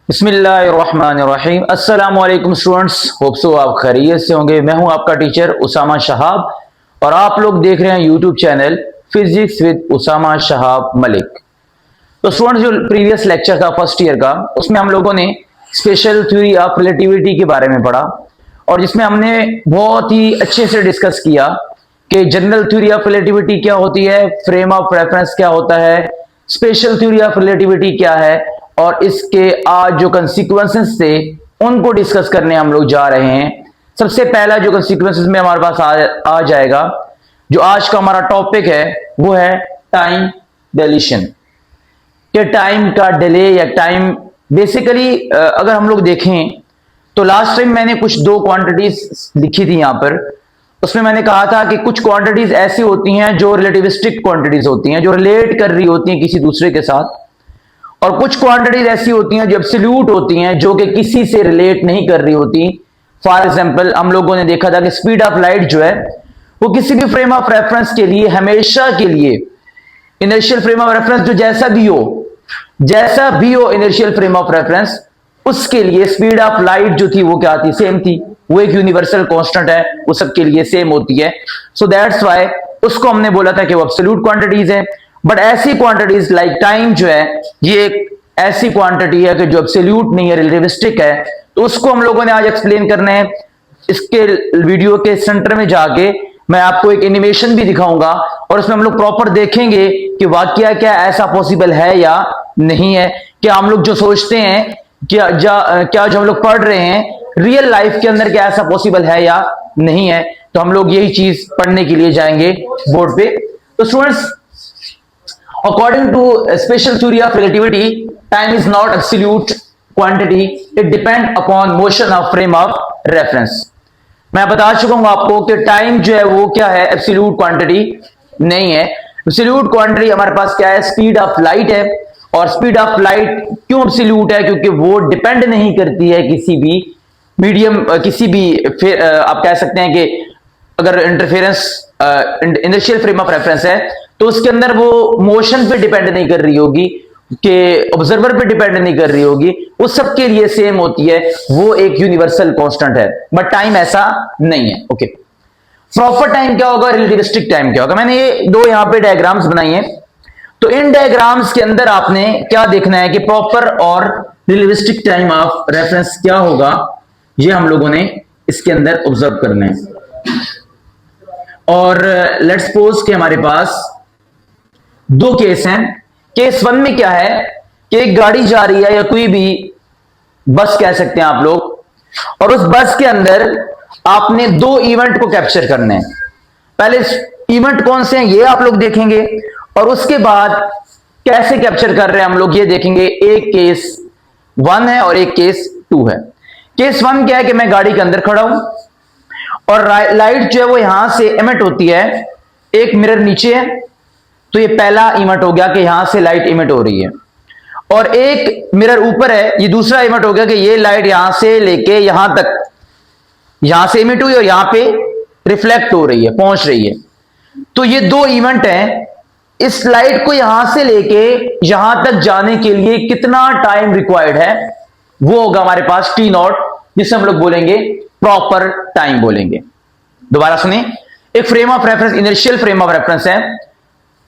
बिस्मिल्लाहिर्रहमानिर्रहीम। अस्सलाम वालेकुम स्टूडेंट्स, होप सो आप खैरियत से होंगे। मैं हूं आपका टीचर उसामा शहाब और आप लोग देख रहे हैं YouTube channel physics with Usama Shahab Malik. तो स्टूडेंट्स, जो प्रीवियस लेक्चर था फर्स्ट ईयर का, उसमें हम लोगों ने स्पेशल थ्योरी ऑफ रिलेटिविटी के बारे में पढ़ा और जिसमें हमने बहुत ही अच्छे से डिस्कस किया कि जनरल थ्योरी ऑफ रिलेटिविटी क्या होती है, फ्रेम ऑफ रेफरेंस क्या होता है, स्पेशल थ्योरी ऑफ रिलेटिविटी क्या है और इसके आज जो कंसिक्वेंसेस थे उनको डिस्कस करने हम लोग जा रहे हैं। सबसे पहला जो कंसिक्वेंसेस में हमारे पास आ जाएगा, जो आज का हमारा टॉपिक है, वो है टाइम डिलीशन। कि टाइम का डिले या टाइम बेसिकली अगर हम लोग देखें तो लास्ट टाइम मैंने कुछ दो क्वांटिटीज लिखी थी यहां पर। उसमें मैंने कहा था कि कुछ क्वांटिटीज ऐसी होती हैं जो रिलेटिविस्टिक क्वांटिटीज होती हैं, जो रिलेट कर रही होती हैं किसी दूसरे के साथ, और कुछ क्वांटिटीज ऐसी होती हैं जो एब्सोल्यूट होती हैं, जो कि किसी से रिलेट नहीं कर रही होती। फॉर एग्जांपल, हम लोगों ने देखा था कि स्पीड ऑफ लाइट जो है वो किसी भी फ्रेम ऑफ रेफरेंस के लिए हमेशा के लिए इनर्शियल फ्रेम ऑफ रेफरेंस जो जैसा भी हो इनर्शियल फ्रेम ऑफ रेफरेंस, उसके लिए स्पीड ऑफ लाइट जो थी वो क्या थी, सेम थी। वो एक यूनिवर्सल कांस्टेंट है, वो सबके लिए सेम होती है। सो दैट्स व्हाई उसको हमने बोला था कि वो एब्सोल्यूट क्वांटिटीज है। बट ऐसी क्वांटिटीज लाइक टाइम जो है, ये एक ऐसी क्वांटिटी है कि जो एब्सोल्यूट नहीं है, रिलेटिविस्टिक है। तो उसको हम लोगों ने आज एक्सप्लेन करना है। इसके वीडियो के सेंटर में जाके मैं आपको एक एनिमेशन भी दिखाऊंगा और उसमें हम लोग प्रॉपर देखेंगे कि वाकया क्या ऐसा पॉसिबल है या नहीं है। क्या हम लोग जो सोचते हैं, क्या जो हम लोग पढ़ रहे हैं, रियल लाइफ के अंदर क्या ऐसा पॉसिबल है या नहीं है। तो हम लोग यही चीज पढ़ने के लिए जाएंगे बोर्ड पे। तो students, according to a special theory of relativity, time is not absolute quantity, it depends upon motion of frame of reference। मैं बता चुका हूं आपको कि टाइम जो है वो क्या है, एब्सोल्यूट क्वांटिटी नहीं है। एब्सोल्यूट क्वांटिटी हमारे पास क्या है, स्पीड ऑफ लाइट है। और स्पीड ऑफ लाइट क्यों एब्सोल्यूट है? क्योंकि वो डिपेंड नहीं करती है किसी भी मीडियम, किसी भी आप कह सकते हैं कि अगर interference inertial frame of reference है तो उसके अंदर वो मोशन पे डिपेंड नहीं कर रही होगी, कि ऑब्जर्वर पे डिपेंड नहीं कर रही होगी, उस सब के लिए सेम होती है। वो एक यूनिवर्सल कांस्टेंट है। बट टाइम ऐसा नहीं है। ओके, प्रॉपर टाइम क्या होगा, रिलेटिविस्टिक टाइम क्या होगा। मैंने ये दो यहां पे डायग्राम्स बनाई हैं। तो इन डायग्राम्स के अंदर आपने क्या देखना है कि प्रॉपर और रिलेटिविस्टिक टाइम ऑफ रेफरेंस क्या होगा, ये हम लोगों ने इसके अंदर ऑब्जर्व करना है। और लेट्स सपोज कि हमारे पास दो केस हैं। केस वन में क्या है कि एक गाड़ी जा रही है, या कोई भी बस कह सकते हैं आप लोग, और उस बस के अंदर आपने दो इवेंट को कैप्चर करना है। पहले इवेंट कौन से हैं ये आप लोग देखेंगे, और उसके बाद कैसे कैप्चर कर रहे हैं हम लोग ये देखेंगे। एक केस वन है और एक केस टू है। केस वन क्या है कि मैं गाड़ी के अंदर खड़ा हूं और लाइट जो है वो यहां से इमिट होती है, एक मिरर नीचे है। तो ये पहला इमिट हो गया कि यहां से लाइट इमिट हो रही है, और एक मिरर ऊपर है, ये दूसरा इमिट हो गया कि ये लाइट यहां से लेके यहां तक, यहां से इमिट हुई और यहां पे रिफ्लेक्ट हो रही है, पहुंच रही है। तो ये दो इवेंट हैं। इस लाइट को यहां से लेके यहां तक जाने के लिए कितना टाइम रिक्वायर्ड है, वो होगा हमारे पास टी नॉट, जिसे हम लोग बोलेंगे प्रॉपर टाइम बोलेंगे। दोबारा सुनिए, एक frame of reference inertial frame of reference है।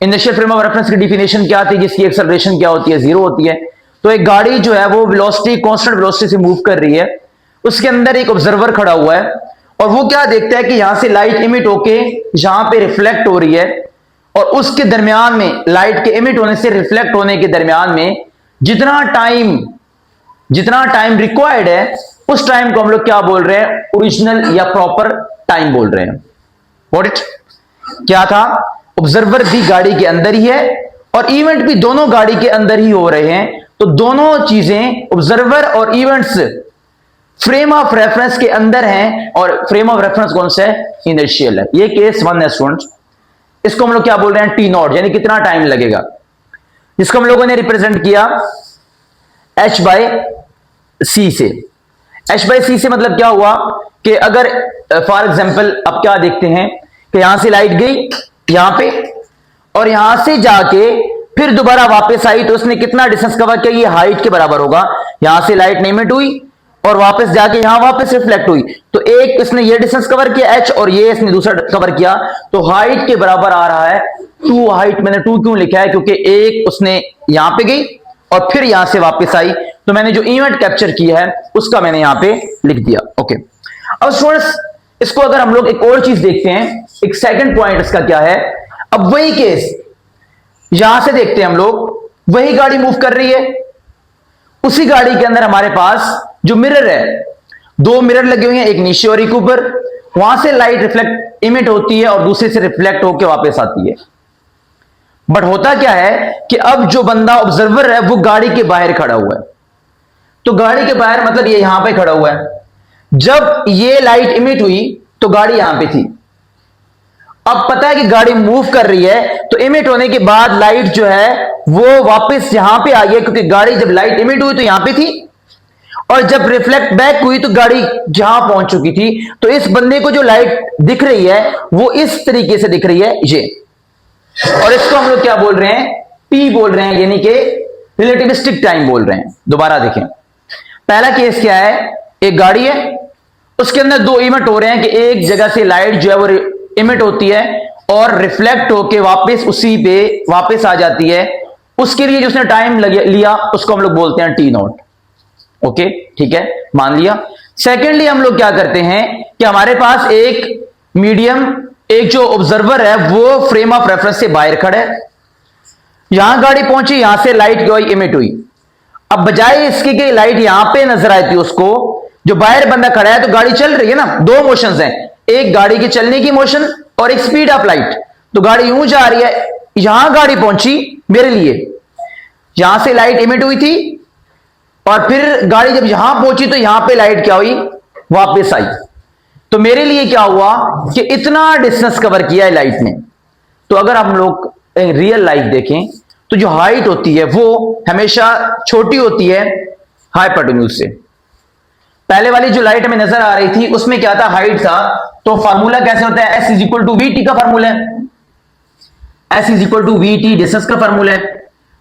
इनर्शियल फ्रेम ऑफ रेफरेंस की डिफिनेशन क्या थी, जिसकी एक्सेलरेशन क्या होती है, जीरो होती है। तो एक गाड़ी जो है वो वेलोसिटी, कांस्टेंट वेलोसिटी से मूव कर रही है। उसके अंदर एक ऑब्जर्वर खड़ा हुआ है और वो क्या देखता है कि यहां से लाइट इमिट होके यहां पे रिफ्लेक्ट हो रही है, और उसके दरमियान में, लाइट के इमिट होने से रिफ्लेक्ट होने के दरमियान में जितना टाइम रिक्वायर्ड है, उस टाइम को हम लोग क्या बोल रहे हैं, ओरिजिनल या प्रॉपर टाइम बोल रहे हैं। व्हाट इट क्या था, ऑब्जर्वर भी गाड़ी के अंदर ही है और इवेंट भी दोनों गाड़ी के अंदर ही हो रहे हैं। तो दोनों चीजें, ऑब्जर्वर और इवेंट्स, फ्रेम ऑफ रेफरेंस के अंदर हैं, और फ्रेम ऑफ रेफरेंस कौन सा है, इनर्शियल है। ये केस वन है स्टूडेंट्स। इसको हम लोग क्या बोल रहे हैं, टी नॉट, यानी कितना टाइम लगेगा, जिसको हम लोगों ने रिप्रेजेंट किया h बाय सी से। h बाय सी से मतलब क्या हुआ कि अगर फॉर एग्जाम्पल अब क्या देखते हैं कि यहां से लाइट गई यहां पे, और यहां से जाके फिर दोबारा वापस आई तो उसने कितना डिस्टेंस कवर किया, ये हाइट के बराबर होगा। यहां से लाइट इमिट हुई और वापस जाके यहां वापस रिफ्लेक्ट हुई, तो एक इसने ये डिस्टेंस कवर किया h और ये इसने दूसरा कवर किया, तो हाइट के बराबर आ रहा है 2 हाइट। मैंने 2 क्यों लिखा है, क्योंकि एक उसने यहां पे गई और फिर यहां से वापस आई, तो मैंने जो इवेंट कैप्चर किया है उसका मैंने यहां पे लिख दिया। ओके, अब स्टूडेंट्स इसको अगर हम लोग एक और चीज देखते हैं, एक सेकंड पॉइंट इसका क्या है, अब वही केस यहां से देखते हैं हम लोग, वही गाड़ी मूव कर रही है, उसी गाड़ी के अंदर हमारे पास जो मिरर है, 2 मिरर लगे हुए हैं, एक नीचे और एक ऊपर, वहां से लाइट रिफ्लेक्ट इमिट होती है और दूसरे से रिफ्लेक्ट होकर वापस आती है। बट होता क्या है कि अब जो बंदा ऑब्जर्वर है वो गाड़ी के बाहर खड़ा हुआ है, तो गाड़ी के बाहर मतलब ये यहां पे खड़ा हुआ है, जब ये लाइट इमिट हुई तो गाड़ी यहां पे थी। अब पता है कि गाड़ी मूव कर रही है, तो इमिट होने के बाद लाइट जो है वो वापस यहां पे आई है, क्योंकि गाड़ी जब लाइट इमिट हुई तो यहां पे थी और जब रिफ्लेक्ट बैक हुई तो गाड़ी जहां पहुंच चुकी थी। तो इस बंदे को जो लाइट दिख रही है वो इस तरीके से दिख रही है ये, और इसको हम लोग क्या बोल रहे हैं, P बोल रहे हैं, यानी कि रिलेटिविस्टिक टाइम बोल रहे हैं। दोबारा देखें, पहला केस क्या है, एक गाड़ी है, उसके अंदर 2 इमिट हो रहे हैं कि एक जगह से लाइट जो है वो इमिट होती है और रिफ्लेक्ट होके वापस उसी पे वापस आ जाती है। उसके लिए जो उसने टाइम लिया उसको हम लोग बोलते हैं T0। ओके, ठीक है, मान लिया। सेकेंडली हम लोग क्या करते हैं कि हमारे पास एक मीडियम, एक जो ऑब्जर्वर है वो फ्रेम ऑफ रेफरेंस से बाहर खड़ा है, यहां गाड़ी पहुंची, यहां से लाइट गई इमिट हुई। अब बजाय इसके कि लाइट यहां पे नजर आई थी उसको, जो बाहर बंदा खड़ा है, तो गाड़ी चल रही है ना, 2 मोशंस हैं, एक गाड़ी की चलने की मोशन और एक स्पीड ऑफ लाइट। तो गाड़ी यूं जा रही है, यहां गाड़ी पहुंची मेरे लिए, यहां से लाइट इमिट हुई थी और फिर गाड़ी जब यहां पहुंची तो यहां पे लाइट क्या हुई, वापस आई। तो मेरे लिए क्या हुआ कि इतना डिस्टेंस कवर किया है लाइट ने। तो अगर हम लोग रियल लाइट देखें तो जो हाइट होती है वो हमेशा छोटी होती है हाइपोटेन्यूज से। पहले वाली जो लाइट हमें नजर आ रही थी उसमें क्या था, हाइट था, तो फार्मूला कैसे होता है, S is equal to V T का फार्मूला है, S is equal to V T distance का फार्मूला है।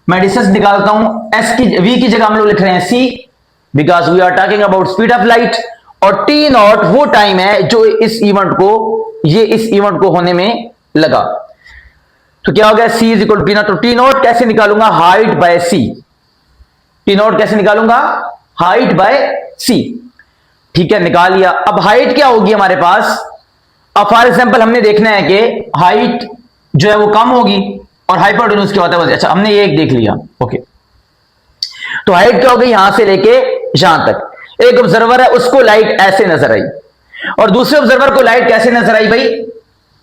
मैं डिस्टेंस निकालता हूं, S की V की जगह हम लोग लिख रहे हैं C, because we are talking about speed of light, और T0 वो टाइम है जो इस इवेंट को होने में लगा। तो क्या हो गया, C is equal to T0। तो T0 कैसे निकालूंगा, हाइट बाय C। T0 कैसे निकालूंगा, हाइट बाय C। ठीक है, निकाल लिया। अब हाइट क्या होगी हमारे पास, अब फॉर एग्जांपल हमने देखना है कि हाइट जो है वो कम होगी और हाइपोटेन्यूज क्या होता है। अच्छा, हमने ये एक देख लिया। ओके, तो हाइट क्या होगी, यहां से लेके यहां तक। एक ऑब्जर्वर है, उसको लाइट ऐसे नजर आई, और दूसरे ऑब्जर्वर को लाइट कैसे नजर आई भाई,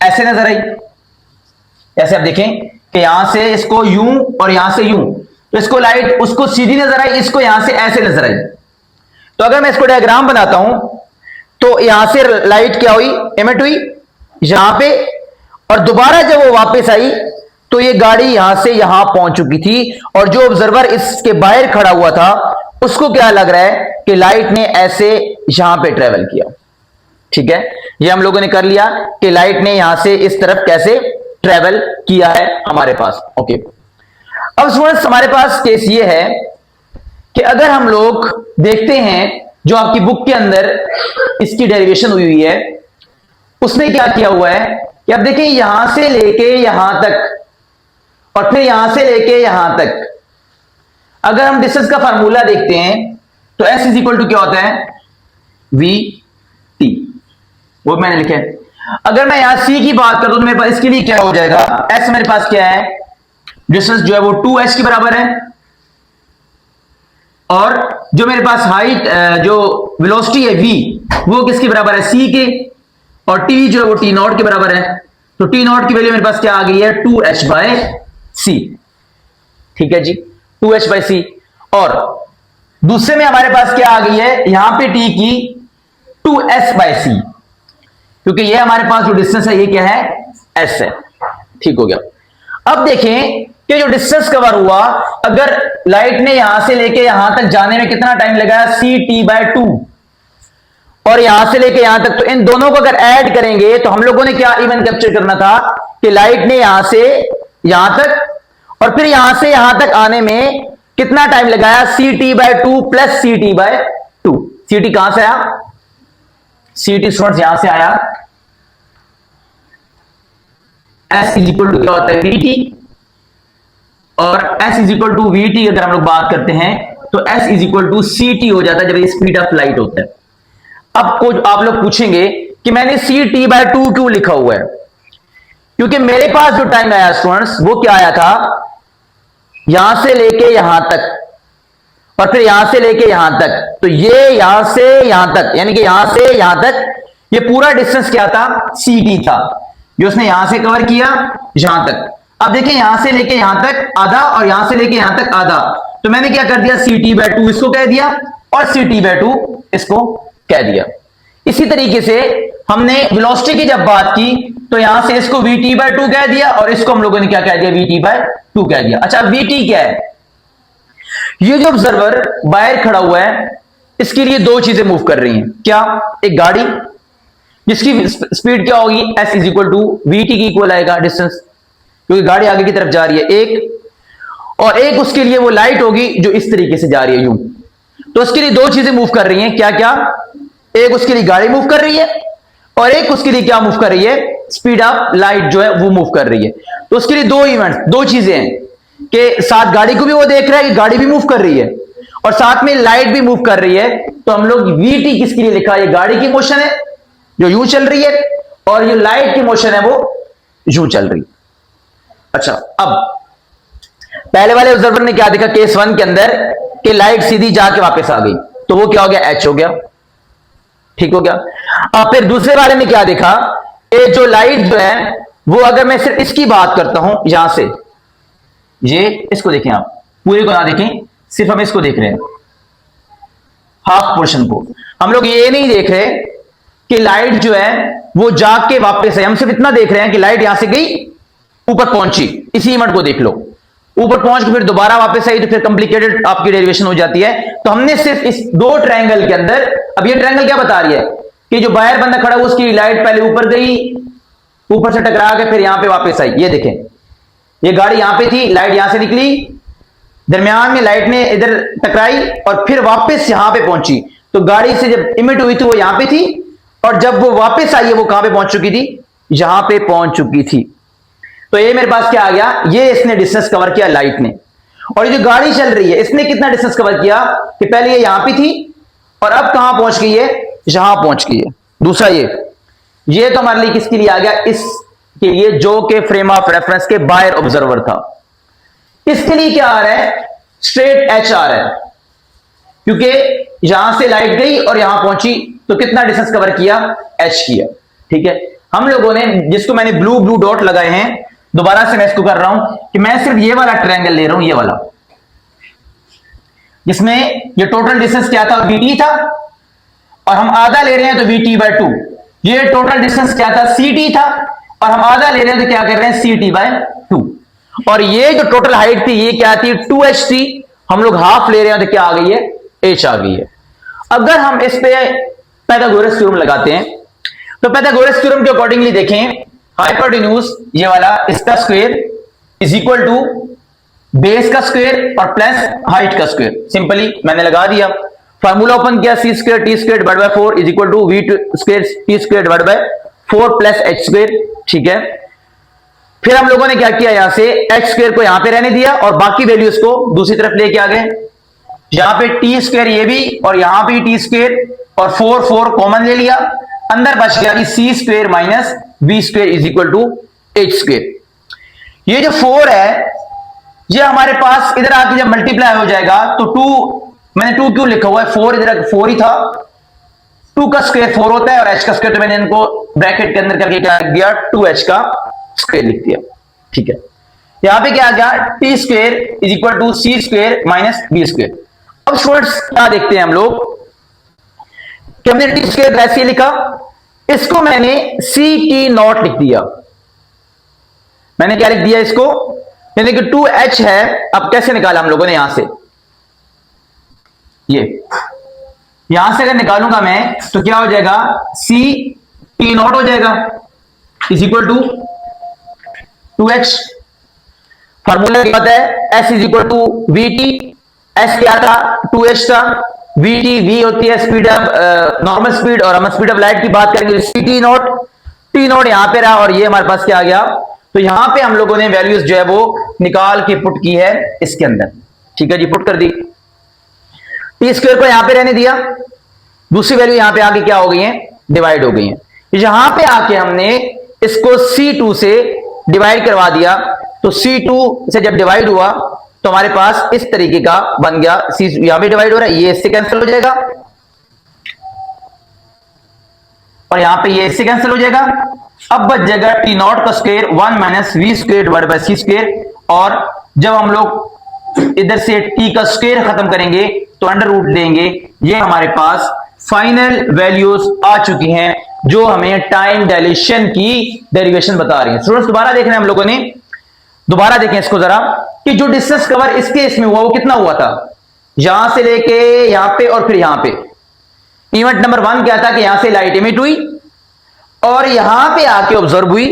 ऐसे नजर आई। ऐसे आप देखें कि यहां से इसको यूं और यहां से यूं, तो इसको लाइट उसको सीधी नजर आई, इसको यहां से ऐसे नजर आई। तो अगर मैं इसको डायग्राम बनाता हूं तो यहां से लाइट क्या हुई, इमिट हुई यहां पे, और दोबारा जब वो वापस आई तो ये गाड़ी यहां से यहां पहुंच चुकी थी, और जो ऑब्जर्वर इसके बाहर खड़ा हुआ था उसको क्या लग रहा है कि लाइट ने ऐसे यहां पे ट्रेवल किया। ठीक है, ये हम लोगों ने कर लिया कि लाइट ने यहां से इस तरफ कैसे ट्रेवल किया है हमारे पास। ओके, अब स्टूडेंट्स हमारे पास केस ये है कि अगर हम लोग देखते हैं जो आपकी बुक के अंदर इसकी डेरिवेशन हुई है, उसने क्या किया हुआ है कि अब देखिए यहां से लेके यहां तक और फिर यहां से लेके यहां तक, अगर हम डिस्टेंस का फार्मूला देखते हैं तो S इज इक्वल टू क्या होता है, वी टी, वो मैंने लिखा है। अगर मैं यहां C की बात करूं तो मेरे पास इसके लिए क्या हो जाएगा, S मेरे पास क्या है, डिस्टेंस जो है वो 2h के बराबर है, और जो मेरे पास हाइट जो वेलोसिटी है v वो किसके बराबर है, C के, और t जो है वो T0 के बराबर है। तो T0 की वैल्यू मेरे पास क्या आ गई है, 2h बाय C। ठीक है जी, 2h बाय C। और दूसरे में हमारे पास क्या आ गई है, यहां पे t की 2s बाय C, क्योंकि ये हमारे पास जो डिस्टेंस है ये क्या है, s है। ठीक हो गया। अब देखें कि जो डिस्टेंस कवर हुआ, अगर लाइट ने यहां से लेके यहां तक जाने में कितना टाइम लगाया, CT/2, और यहां से लेके यहां तक, तो इन दोनों को अगर ऐड करेंगे तो हम लोगों ने क्या इवेंट कैप्चर करना था कि लाइट ने यहां से यहां तक और फिर यहां से यहां तक आने में कितना टाइम लगाया, CT/2 प्लस CT/2। CT कहां से आया, CT स्टूडेंट्स यहां से आया, S इज इक्वल टू क्या होता है VT, और S is equal to VT अगर हम लोग बात करते हैं तो S is equal to CT हो जाता है जब ये स्पीड ऑफ लाइट होता है। अब कुछ आप लोग पूछेंगे कि मैंने CT/2 क्यों लिखा हुआ है, क्योंकि मेरे पास जो टाइम आया स्टूडेंट्स वो क्या आया था, यहां से लेके यहां तक और फिर यहां से लेके यहां तक, तो ये यहां से यहां तक यानी कि यहां से यहां तक ये पूरा डिस्टेंस क्या था, CT था, जो उसने यहां से कवर किया यहां तक। अब देखिए यहां से लेके यहां तक आधा और यहां से लेके यहां तक आधा, तो मैंने क्या कर दिया, CT/2 इसको कह दिया और CT/2 इसको कह दिया। इसी तरीके से हमने वेलोसिटी की जब बात की तो यहां से इसको VT/2 कह दिया और इसको हम लोगों ने क्या कह दिया, VT/2 कह दिया। अच्छा VT क्या है, ये जो ऑब्जर्वर बाहर खड़ा हुआ है इसके लिए दो चीजें मूव कर रही हैं, क्या, एक गाड़ी जिसकी स्पीड क्या होगी, S is equal to VT की इक्वल आएगा डिस्टेंस, क्योंकि गाड़ी आगे की तरफ जा रही है एक, और एक उसके लिए वो लाइट होगी जो इस तरीके से जा रही है यूं। तो उसके लिए दो चीजें मूव कर रही हैं, क्या क्या, एक उसके लिए गाड़ी मूव कर रही है और एक उसके लिए क्या मूव कर रही है, स्पीड ऑफ लाइट जो है वो मूव कर रही है। तो उसके लिए दो इवेंट, दो चीजें हैं कि साथ गाड़ी को भी वो देख रहा है कि गाड़ी भी मूव कर रही है और साथ में लाइट भी मूव कर रही है। तो हम लोग VT किसके लिए लिखा, ये गाड़ी की मोशन है जो यूं चल रही है और ये लाइट की मोशन है वो यूं चल रही है। अच्छा अब पहले वाले ऑब्जर्वर ने क्या देखा, केस 1 के अंदर कि लाइट सीधी जाके वापस आ गई, तो वो क्या हो गया, H हो गया, ठीक हो गया। अब फिर दूसरे वाले में क्या देखा, ये जो लाइट जो है वो अगर मैं सिर्फ इसकी बात करता हूं यहां से, ये इसको देखें आप, पूरे को ना देखें, सिर्फ हम इसको देख रहे हैं, हाफ पोर्शन को। हम लोग ये नहीं देख रहे कि लाइट जो है वो जाग के वापस है, हम सिर्फ इतना देख रहे हैं कि लाइट यहां से गई ऊपर पहुंची, इसी इवेंट को देख लो, ऊपर पहुंच के फिर दोबारा वापस आई तो फिर कॉम्प्लिकेटेड आपकी डेरिवेशन हो जाती है। तो हमने सिर्फ इस दो ट्रायंगल के अंदर, अब ये ट्रायंगल क्या बता रही है कि जो बाहर बंदा खड़ा हुआ उसकी लाइट पहले ऊपर गई, ऊपर से टकरा के फिर यहां पे वापस आई। ये देखें, ये गाड़ी यहां पे थी, लाइट यहां से निकली, दरमियान में लाइट ने इधर टकराई और फिर वापस यहां पे पहुंची। तो गाड़ी से जब इमिट हुई थी वो यहां पे थी और जब वो वापस आई है वो कहां पे पहुंच चुकी थी, यहां पे पहुंच चुकी थी। तो ये मेरे पास क्या आ गया, ये इसने डिस्टेंस कवर किया लाइट ने, और ये जो गाड़ी चल रही है इसने कितना डिस्टेंस कवर किया कि पहले ये यहां पे थी और अब कहां पहुंच गई है, यहां पहुंच गई है। दूसरा ये तो हमारे लिए किसके लिए आ गया, इसके लिए जो के फ्रेम ऑफ रेफरेंस के बाहर ऑब्जर्वर था। इसके लिए क्या आ रहा है, स्ट्रेट H आ रहा है, क्योंकि यहां से लाइट गई और यहां पहुंची तो कितना डिस्टेंस कवर किया, H किया, ठीक है। हम लोगों ने, जिसको मैंने ब्लू डॉट लगाए हैं, दोबारा से मैं इसको कर रहा हूं कि मैं सिर्फ ये वाला ट्रायंगल ले रहा हूं, ये वाला, जिसमें ये टोटल डिस्टेंस क्या था, VT था, और हम आधा ले रहे हैं तो VT/2। ये टोटल डिस्टेंस क्या था, CT था, और हम आधा ले रहे हैं तो क्या कर रहे हैं, CT/2। और ये जो टोटल हाइट थी ये क्या थी, 2H थी, हम लोग हाफ ले रहे हैं तो क्या आ गई है, H आ गई है। अगर हम इस पे पाइथागोरस थ्योरम लगाते हैं तो पाइथागोरस थ्योरम के अकॉर्डिंगली देखें, हाइपोटेन्यूज ये वाला, इसका square is equal to base का स्क्वायर और प्लस हाइट का स्क्वायर। सिंपली मैंने लगा दिया, फार्मूला ओपन किया, c square t square divide by 4 is equal to v square t square divide by 4 plus h square, ठीक है। फिर हम लोगों ने क्या किया, यहां से h स्क्वायर को यहां पे रहने दिया और बाकी वैल्यूज को दूसरी तरफ लेके आ गए, यहां पे t स्क्वायर ये भी और यहां पे t स्क्वायर और 4 कॉमन ले लिया, अंदर बच गया कि c square minus v square is equal to h square. ये जो 4 है ये हमारे पास इधर आके जब मल्टीप्लाई हो जाएगा तो 2, मैंने 2 क्यों लिखा हुआ है, 4 इधर 4 ही था, 2 का स्क्वायर 4 होता है और h का स्क्वायर तो मैंने इनको ब्रैकेट के अंदर करके क्या लिख दिया, 2h का स्क्वायर लिख दिया, ठीक है। यहां पे क्या आ गया, t square is equal to c square minus b square. अब स्टूडेंट्स क्या देखते हैं हम लोग कि हमने t स्क्वायर ऐसे लिखा, इसको मैंने CT0 लिख दिया, मैंने क्या लिख दिया इसको, यानी कि 2H है। अब कैसे निकाला हम लोगों ने, यहां से, ये यहां से अगर निकालूंगा मैं तो क्या हो जाएगा, CT0 हो जाएगा is equal to 2H। Formula क्या होता है, S is equal to V T, S क्या था 2h था, वी टी वी होती है स्पीड ऑफ नॉर्मल स्पीड, और हम स्पीड ऑफ लाइट की बात करेंगे C T naught, T naught यहां पे रहा और ये हमारे पास क्या आ गया। तो यहां पे हम लोगों ने वैल्यूज जो है वो निकाल के पुट की है इसके अंदर, ठीक है जी, पुट कर दी। टी स्क्वायर को यहां पे रहने दिया, दूसरी वैल्यू यहां पे आके क्या हो गई है, डिवाइड हो गई है। यहां पे आके हमने इसको C2 से डिवाइड करवा दिया, तो C2 से जब डिवाइड हुआ तो हमारे पास इस तरीके का बन गया, C यहां पे डिवाइड हो रहा है, ये इससे कैंसिल हो जाएगा और यहां पे ये इससे कैंसिल हो जाएगा। अब बच जाएगा टी नॉट का square 1 minus V square divide by C square, और जब हम लोग इधर से टी का स्क्वायर खत्म करेंगे तो अंडर रूट देंगे। ये हमारे पास फाइनल वैल्यूज आ चुकी हैं जो हमें टाइम डायलेशन की डेरिवेशन बता रही है। स्टूडेंट्स दोबारा देख रहे हैं हम लोगों ने, दोबारा देखें इसको जरा कि जो डिस्टेंस कवर इसके इसमें हुआ वो कितना हुआ था, यहां से लेके यहां पे और फिर यहां पे। इवेंट नंबर 1 क्या था कि यहां से लाइट इमिट हुई और यहां पे आके ऑब्जर्व हुई,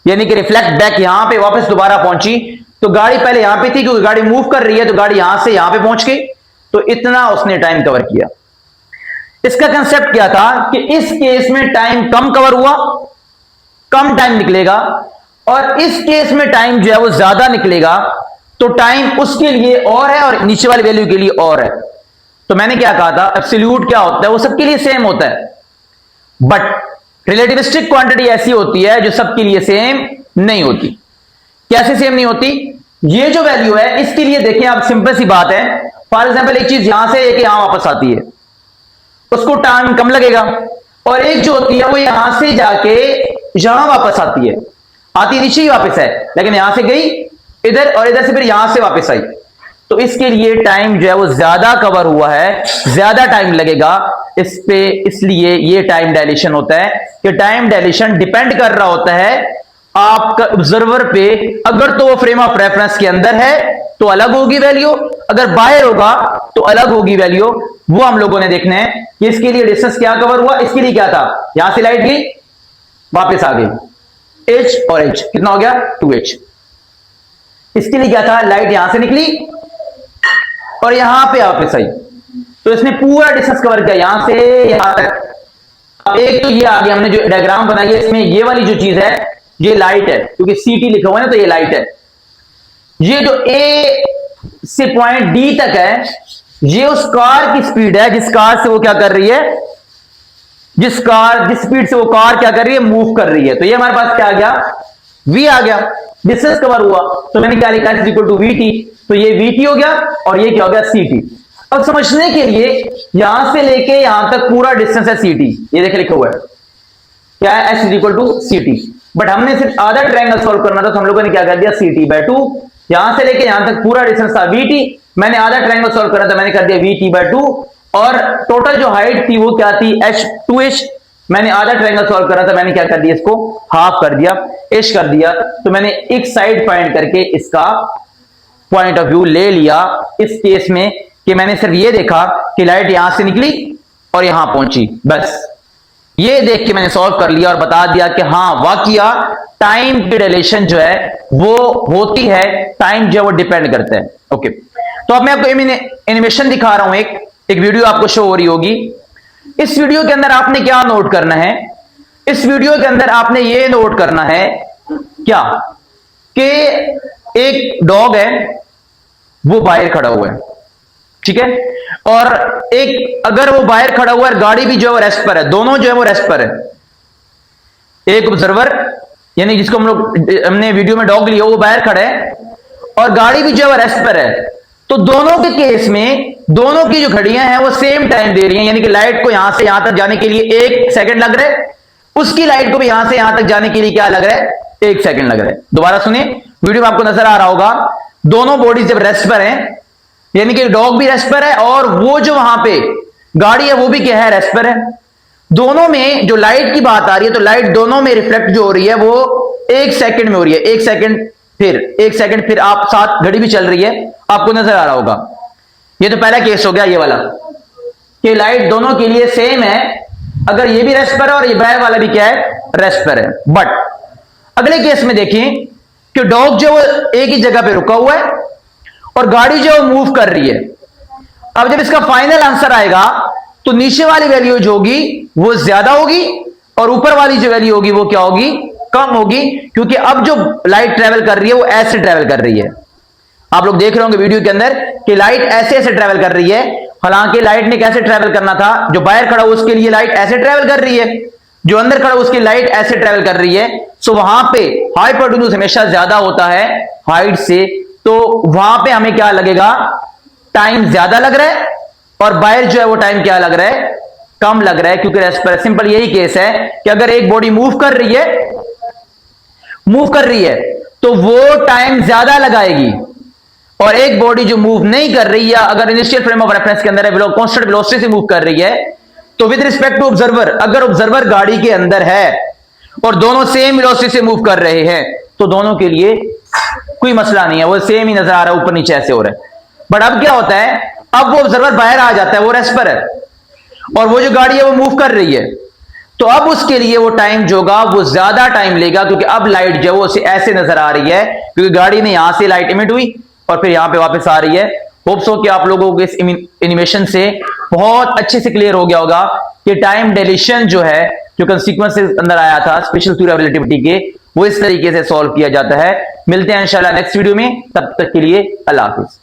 यानी कि रिफ्लेक्ट बैक यहां पे वापस दोबारा पहुंची। तो गाड़ी पहले यहां पे थी क्योंकि गाड़ी मूव कर रही है, तो गाड़ी यहां से यहां पे पहुंच गई, तो इतना उसने टाइम कवर किया। इसका कंसेप्ट क्या था कि इस केस में टाइम कम कवर हुआ, कम टाइम निकलेगा, और इस केस में टाइम जो है वो ज्यादा निकलेगा, तो टाइम उसके लिए और है और नीचे वाली वैल्यू के लिए और है। तो मैंने क्या कहा था, एब्सोल्यूट क्या होता है, वो सबके लिए सेम होता है, बट रिलेटिविस्टिक क्वांटिटी ऐसी होती है जो सबके लिए सेम नहीं होती। कैसे सेम नहीं होती, ये जो वैल्यू है इसके लिए देखें आप, सिंपल सी बात है, फॉर एग्जाम्पल एक चीज यहां से एक यहां वापस आती है, उसको टाइम कम लगेगा, और एक जो होती है वो यहां से जाके यहां वापस आती है, आती नीचे ही वापस है, लेकिन यहां से गई इधर और इधर से फिर यहां से वापस आई, तो इसके लिए टाइम जो है वो ज्यादा कवर हुआ है, ज्यादा टाइम लगेगा इस पे, इसलिए ये टाइम डायलेशन होता है। कि टाइम डायलेशन डिपेंड कर रहा होता है आपका ऑब्जर्वर पे, अगर तो वो फ्रेम ऑफ रेफरेंस के अंदर है तो अलग होगी वैल्यू, अगर बाहर होगा तो अलग होगी वैल्यू। वो हम लोगों ने देखना है कि इसके लिए डिस्टेंस क्या कवर हुआ, इसके लिए क्या था, यहां से लाइट गई वापस आ गई, h और h कितना हो गया 2h। इसके लिए क्या था, लाइट यहां से निकली और यहां पे वापस आई, तो इसने पूरा डिस्टेंस कवर किया यहां से यहां तक। अब एक तो ये आ गया, हमने जो डायग्राम बनाई है इसमें ये वाली जो चीज है ये लाइट है, क्योंकि CT लिखा हुआ है ना, तो ये लाइट है। ये जो A से पॉइंट D तक है, ये उस कार की स्पीड है जिस कार से वो क्या कर रही है, जिस स्पीड से वो कार क्या कर रही है, मूव कर रही है। तो ये हमारे पास क्या आ गया, V आ गया, डिस्टेंस कवर हुआ, तो मैंने क्या लिखा है इक्वल टू VT, तो ये VT हो गया और ये क्या हो गया CT। अब समझने के लिए यहां से लेके यहां तक पूरा डिस्टेंस है CT, ये देखे लिखा हुआ है क्या है, S equal to CT, but हमने सिर्फ आधा ट्रायंगल सॉल्व करना था, तो हम लोगों ने क्या कर दिया CT/2, यहां से लेके यहां तक पूरा डिस्टेंस था VT, मैंने आधा ट्रायंगल सॉल्व करना था, मैंने कर दिया VT/2, और टोटल जो हाइट थी वो क्या थी h2h, मैंने आधा ट्रायंगल सॉल्व करा था, मैंने क्या कर दिया, इसको हाफ कर दिया, h कर दिया, तो मैंने एक साइड फाइंड करके इसका पॉइंट ऑफ व्यू ले लिया इस केस में, कि मैंने सिर्फ ये देखा कि लाइट यहां से निकली और यहां पहुंची, बस ये देख के मैंने सॉल्व कर लिया और बता दिया कि हाँ वाकया टाइम की रिलेशन जो है वो होती है, टाइम जो है वो डिपेंड करता है। ओके, तो अब मैं आपको एनिमेशन दिखा रहा हूं, एक वीडियो आपको शो हो रही होगी। इस वीडियो के अंदर आपने क्या नोट करना है, इस वीडियो के अंदर आपने ये नोट करना है क्या कि एक डॉग है वो बाहर खड़ा हुआ है, ठीक है, और एक अगर वो बाहर खड़ा हुआ है, गाड़ी भी जो है वो रेस्ट पर है, दोनों जो है वो रेस्ट पर है। एक ऑब्जर्वर यानी जिसको हमने वीडियो में डॉग लिया वो बाहर खड़ा है और गाड़ी भी जो है वो रेस्ट पर है, तो दोनों के केस में दोनों की जो घड़ियां हैं वो सेम टाइम दे रही हैं, यानी कि लाइट को यहां से यहां तक जाने के लिए 1 सेकंड लग रहा है, उसकी लाइट को भी यहां से यहां तक जाने के लिए क्या लग रहा है, 1 सेकंड लग रहा है। दोबारा सुनिए, वीडियो में आपको नजर आ रहा होगा, दोनों बॉडीज जब रेस्ट पर है, यानी कि डॉग भी रेस्ट पर है और वो जो वहां पे गाड़ी है वो भी क्या है, रेस्ट पर है। दोनों में जो लाइट की बात आ रही है, तो लाइट दोनों में रिफ्लेक्ट जो हो रही है वो 1 सेकंड में हो रही है, 1 सेकंड फिर 1 सेकंड फिर, आप साथ घड़ी भी चल रही है, आपको नजर आ रहा होगा। ये तो पहला केस हो गया ये वाला कि लाइट दोनों के लिए सेम है, अगर ये भी रेस्ट पर है और ये बाहर वाला भी क्या है, रेस्ट पर है। बट अगले केस में देखिए कि डॉग जो एक ही जगह पे रुका हुआ है और गाड़ी जो मूव कर रही है। अब जब इसका फाइनल आंसर आएगा तो नीचे वाली वैल्यू जो होगी वो ज्यादा होगी और ऊपर वाली जो वैल्यू होगी वो क्या होगी, कम होगी, क्योंकि अब जो लाइट ट्रेवल कर रही है वो ऐसे ट्रेवल कर रही है। आप लोग देख रहे होंगे वीडियो के अंदर कि लाइट ऐसे ऐसे ट्रेवल कर रही है। हालांकि लाइट ने कैसे ट्रेवल करना था, जो बाहर खड़ा हो उसके लिए लाइट ऐसे ट्रेवल कर रही है, जो अंदर खड़ा हो उसकी लाइट ऐसे ट्रेवल कर रही है। सो वहां पे हाइपोटेन्यूज हमेशा ज्यादा होता है हाइट से, तो वहां पे हमें क्या लगेगा, टाइम ज्यादा लग रहा है, और बाहर जो है वो टाइम क्या लग रहा है, कम लग रहा है। क्योंकि सिंपल यही केस है कि अगर एक बॉडी मूव कर रही है तो वो टाइम ज्यादा लगाएगी, और एक बॉडी जो मूव नहीं कर रही है, अगर इनिशियल फ्रेम ऑफ रेफरेंस के अंदर है, कांस्टेंट वेलोसिटी से मूव कर रही है, तो विद रिस्पेक्ट टू ऑब्जर्वर, अगर ऑब्जर्वर गाड़ी के अंदर है और दोनों सेम वेलोसिटी से मूव कर रहे हैं तो दोनों के लिए कोई मसला नहीं है, वो सेम ही नजर आ रहा है, ऊपर नीचे ऐसे हो रहा है। बट अब क्या होता है, अब वो ऑब्जर्वर बाहर आ जाता है, वो रेस्ट पर है और वो जो गाड़ी है वो मूव कर रही है, तो अब उसके लिए वो टाइम जो होगा वो ज्यादा टाइम लेगा, क्योंकि अब लाइट जो है वो ऐसे नजर आ रही है, क्योंकि गाड़ी ने यहां से लाइट इमिट हुई और फिर यहां पे वापस आ रही है। होप्स हो कि आप लोगों को इस एनिमेशन से बहुत अच्छे से क्लियर हो गया होगा कि टाइम डिलीशन जो है, जो कंसीक्वेंस अंदर आया था स्पेशल थ्योरी ऑफ रिलेटिविटी के, वो इस तरीके से सॉल्व किया जाता है। मिलते हैं इंशाल्लाह नेक्स्ट वीडियो में, तब तक के लिए अल्लाह हाफिज।